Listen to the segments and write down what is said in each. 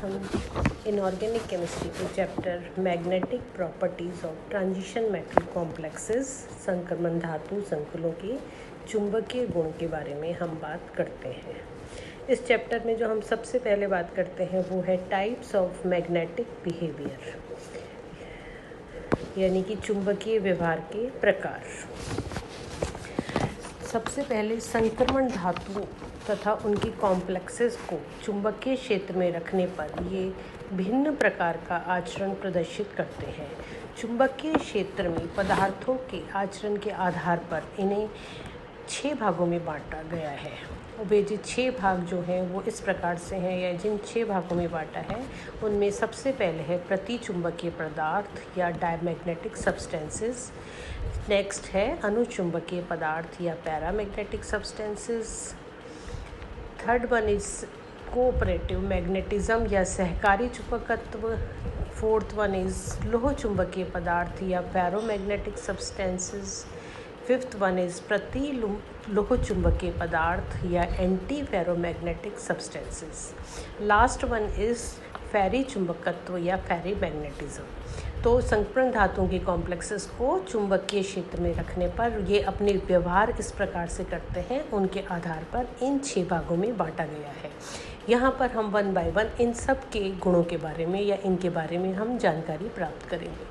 हम inorganic chemistry के chapter magnetic properties of transition metal complexes संक्रमण धातु संकुलों के चुंबकीय गुण के बारे में हम बात करते हैं। इस चैप्टर में जो हम सबसे पहले बात करते हैं वो है टाइप्स ऑफ मैग्नेटिक बिहेवियर, यानी कि चुंबकीय व्यवहार के प्रकार। सबसे पहले संक्रमण धातु तथा उनकी कॉम्प्लेक्सेस को चुंबकीय क्षेत्र में रखने पर ये भिन्न प्रकार का आचरण प्रदर्शित करते हैं। चुंबकीय क्षेत्र में पदार्थों के आचरण के आधार पर इन्हें 6 भागों में बांटा गया है। वे जो 6 भाग जो हैं वो इस प्रकार से हैं, या जिन 6 भागों में बांटा है उनमें सबसे पहले है प्रतिचुंबकीय पदार्थ या डायमैग्नेटिक सब्सटेंसेस। नेक्स्ट है अनुचुंबकीय पदार्थ या paramagnetic substances. Third one is cooperative magnetism या सहकारी चुंबकत्व। फोर्थ वन इज लोह चुंबकीय पदार्थ या ferromagnetic substances. Fifth one is प्रति लोह चुंबकीय पदार्थ या anti ferromagnetic substances. Last one is ferri चुंबकत्व या फेरी मैग्नेटिज्म। तो संक्रमण धातुओं के कॉम्प्लेक्सेस को चुंबकीय क्षेत्र में रखने पर ये अपने व्यवहार इस प्रकार से करते हैं, उनके आधार पर इन 6 भागों में बांटा गया है। यहाँ पर हम 1 बाय 1 इन सब के गुणों के बारे में या इनके बारे में हम जानकारी प्राप्त करेंगे।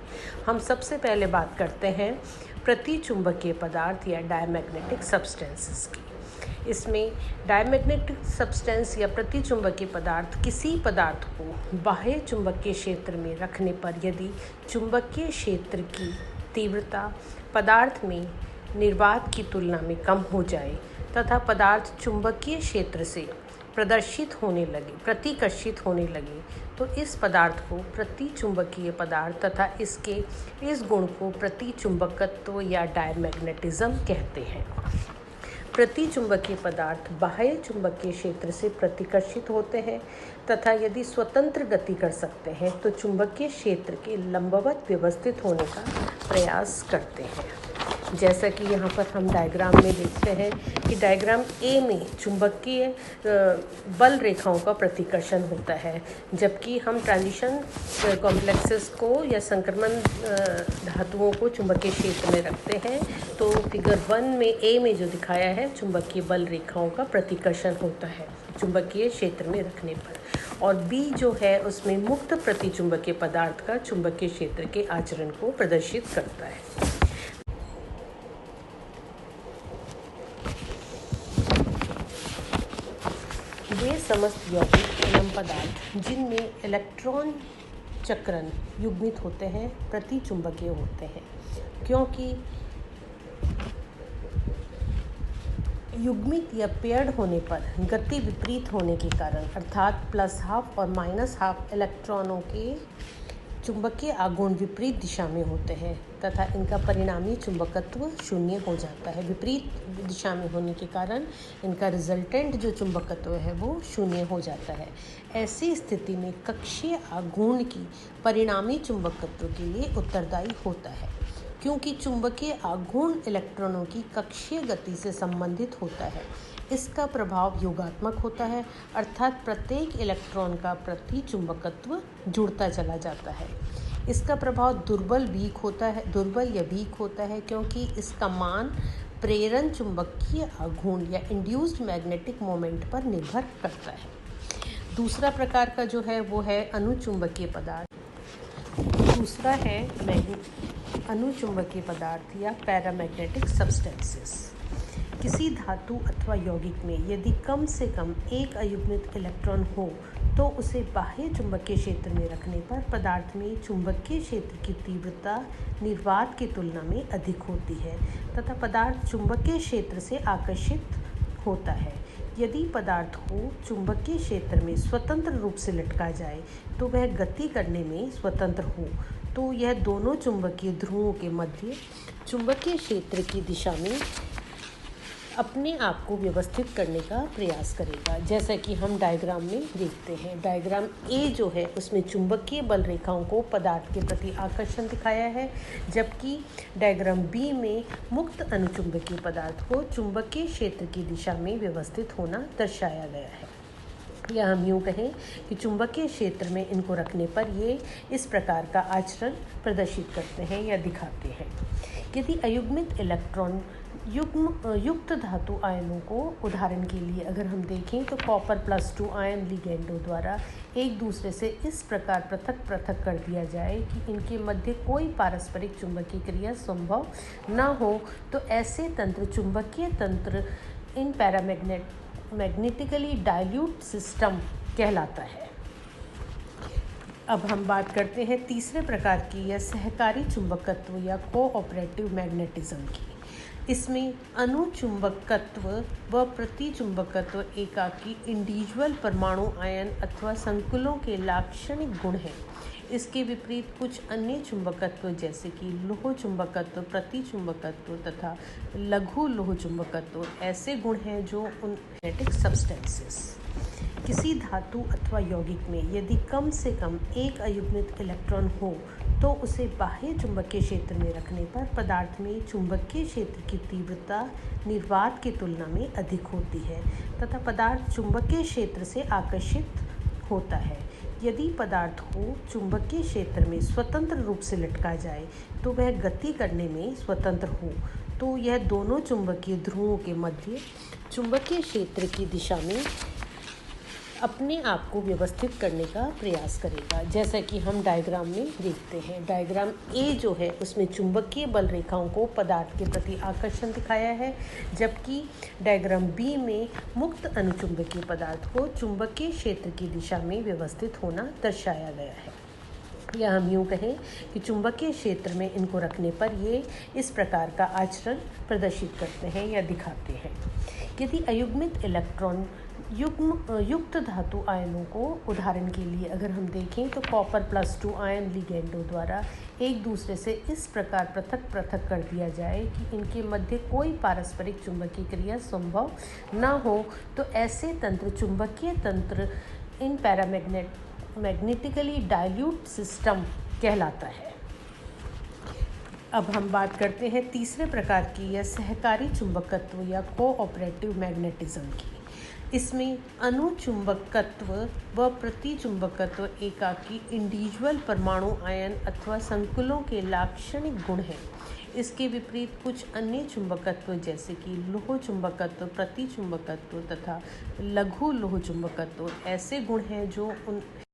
हम सबसे पहले बात करते हैं प्रतिचुंबकीय पदार्थ या डायमैग्नेटिक सब्सटेंसेस की। इसमें डायमैग्नेटिक सब्सटेंस या प्रतिचुंबकीय पदार्थ किसी पदार्थ को बाह्य चुंबकीय क्षेत्र में रखने पर यदि चुंबकीय क्षेत्र की तीव्रता पदार्थ में निर्वात की तुलना में कम हो जाए तथा पदार्थ चुंबकीय क्षेत्र से प्रतिकर्षित होने लगे तो इस पदार्थ को प्रतिचुंबकीय पदार्थ तथा इसके इस गुण को प्रतिचुंबकत्व या डायमैग्नेटिज्म कहते हैं। प्रतिचुंबकीय पदार्थ बाह्य चुंबकीय क्षेत्र से प्रतिकर्षित होते हैं तथा यदि स्वतंत्र गति कर सकते हैं तो चुंबकीय क्षेत्र के लंबवत व्यवस्थित होने का प्रयास करते हैं। जैसा कि यहाँ पर हम डायग्राम में देखते हैं कि डायग्राम ए में चुंबकीय बल रेखाओं का प्रतिकर्षण होता है, जबकि हम ट्रांजिशन कॉम्प्लेक्सेस को या संक्रमण धातुओं को चुंबकीय क्षेत्र में रखते हैं तो फिगर 1 में ए में जो दिखाया है चुंबकीय बल रेखाओं का प्रतिकर्षण होता है चुंबकीय क्षेत्र में रखने पर, और बी जो है उसमें मुक्त प्रतिचुंबकीय पदार्थ का चुंबकीय क्षेत्र के आचरण को प्रदर्शित करता है। वे समस्त यौगिक एवं पदार्थ जिनमें इलेक्ट्रॉन चक्रण युग्मित होते हैं प्रतिचुंबकीय होते हैं, क्योंकि युग्मित या पेयर्ड होने पर गति विपरीत होने के कारण अर्थात +½ और -½ इलेक्ट्रॉनों के चुंबकीय आघूर्ण विपरीत दिशा में होते हैं तथा इनका परिणामी चुंबकत्व 0 हो जाता है। विपरीत दिशा में होने के कारण इनका रिजल्टेंट जो चुंबकत्व है वो 0 हो जाता है। ऐसी स्थिति में कक्षीय आघूर्ण की परिणामी चुंबकत्व के लिए उत्तरदायी होता है, क्योंकि चुंबकीय आघूर्ण इलेक्ट्रॉनों की कक्षीय गति से संबंधित होता है। इसका प्रभाव योगात्मक होता है, अर्थात प्रत्येक इलेक्ट्रॉन का प्रति चुंबकत्व जुड़ता चला जाता है। इसका प्रभाव दुर्बल या वीक होता है, क्योंकि इसका मान प्रेरण चुंबकीय आघूर्ण या इंड्यूस्ड मैग्नेटिक मोमेंट पर निर्भर करता है। दूसरा प्रकार का जो है वो है अनुचुंबकीय पदार्थ। दूसरा है अनुचुंबकीय पदार्थ या पैरामैग्नेटिक सब्सटेंसेस। किसी धातु अथवा यौगिक में यदि कम से कम एक अयुग्मित इलेक्ट्रॉन हो तो उसे बाह्य चुंबकीय क्षेत्र में रखने पर पदार्थ में चुंबकीय क्षेत्र की तीव्रता निर्वात की तुलना में अधिक होती है तथा पदार्थ चुंबकीय क्षेत्र से आकर्षित होता है। यदि पदार्थ को चुंबकीय क्षेत्र में स्वतंत्र रूप से लटका जाए तो वह गति करने में स्वतंत्र हो तो यह दोनों चुंबकीय ध्रुवों के मध्य चुंबकीय क्षेत्र की दिशा में अपने आप को व्यवस्थित करने का प्रयास करेगा। जैसा कि हम डायग्राम में देखते हैं, डायग्राम ए जो है उसमें चुंबकीय बल रेखाओं को पदार्थ के प्रति आकर्षण दिखाया है, जबकि डायग्राम बी में मुक्त अनुचुंबकीय पदार्थ को चुंबकीय क्षेत्र की दिशा में व्यवस्थित होना दर्शाया गया है। या हम यूँ कहें कि चुंबकीय क्षेत्र में इनको रखने पर ये इस प्रकार का आचरण प्रदर्शित करते हैं या दिखाते हैं। यदि अयुग्मित इलेक्ट्रॉन युक्त धातु आयनों को, उदाहरण के लिए अगर हम देखें तो कॉपर+2 आयन लिगेंडों द्वारा एक दूसरे से इस प्रकार पृथक पृथक कर दिया जाए कि इनके मध्य कोई पारस्परिक चुंबकीय क्रिया संभव न हो, तो ऐसे तंत्र चुंबकीय तंत्र इन पैरामैग्नेटिकली डाइल्यूट सिस्टम कहलाता है। अब हम बात करते हैं तीसरे प्रकार की या सहकारी चुंबकत्व या कोऑपरेटिव मैग्नेटिज्म की। इसमें अनुचुंबकत्व व प्रतिचुंबकत्व एकाकी इंडिविजुअल परमाणु आयन अथवा संकुलों के लाक्षणिक गुण हैं। इसके विपरीत कुछ अन्य चुंबकत्व जैसे कि लोह चुंबकत्व, प्रतिचुंबकत्व तथा लघु लोह चुंबकत्व ऐसे गुण हैं जो उन मैग्नेटिक सब्सटेंसेस। किसी धातु अथवा यौगिक में यदि कम से कम एक अयुग्मित इलेक्ट्रॉन हो तो उसे बाह्य चुंबकीय क्षेत्र में रखने पर पदार्थ में चुंबकीय क्षेत्र की तीव्रता निर्वात की तुलना में अधिक होती है तथा पदार्थ चुंबकीय क्षेत्र से आकर्षित होता है। यदि पदार्थ को चुंबकीय क्षेत्र में स्वतंत्र रूप से लटका जाए तो वह गति करने में स्वतंत्र हो, तो यह दोनों चुंबकीय ध्रुवों के मध्य चुंबकीय क्षेत्र की दिशा में अपने आप को व्यवस्थित करने का प्रयास करेगा। जैसा कि हम डायग्राम में देखते हैं, डायग्राम ए जो है उसमें चुंबकीय बल रेखाओं को पदार्थ के प्रति आकर्षण दिखाया है, जबकि डायग्राम बी में मुक्त अनुचुंबकीय पदार्थ को चुंबकीय क्षेत्र की दिशा में व्यवस्थित होना दर्शाया गया है। या हम यूँ कहें कि चुंबकीय क्षेत्र में इनको रखने पर ये इस प्रकार का आचरण प्रदर्शित करते हैं या दिखाते हैं। यदि अयुग्मित इलेक्ट्रॉन युक्त धातु आयनों को, उदाहरण के लिए अगर हम देखें तो कॉपर+2 आयन लिगेंडों द्वारा एक दूसरे से इस प्रकार पृथक पृथक कर दिया जाए कि इनके मध्य कोई पारस्परिक चुंबकीय क्रिया संभव न हो, तो ऐसे तंत्र चुंबकीय तंत्र इन पैरामैग्नेटिकली डाइल्यूट सिस्टम कहलाता है। अब हम बात करते हैं तीसरे प्रकार की या सहकारी चुंबकत्व या कोऑपरेटिव मैग्नेटिज्म की। इसमें अनुचुंबकत्व व प्रतिचुंबकत्व एकाकी इंडिविजुअल परमाणु आयन अथवा संकुलों के लाक्षणिक गुण हैं। इसके विपरीत कुछ अन्य चुंबकत्व जैसे कि लोह चुंबकत्व, प्रतिचुंबकत्व तथा लघु लोह चुंबकत्व ऐसे गुण हैं जो उन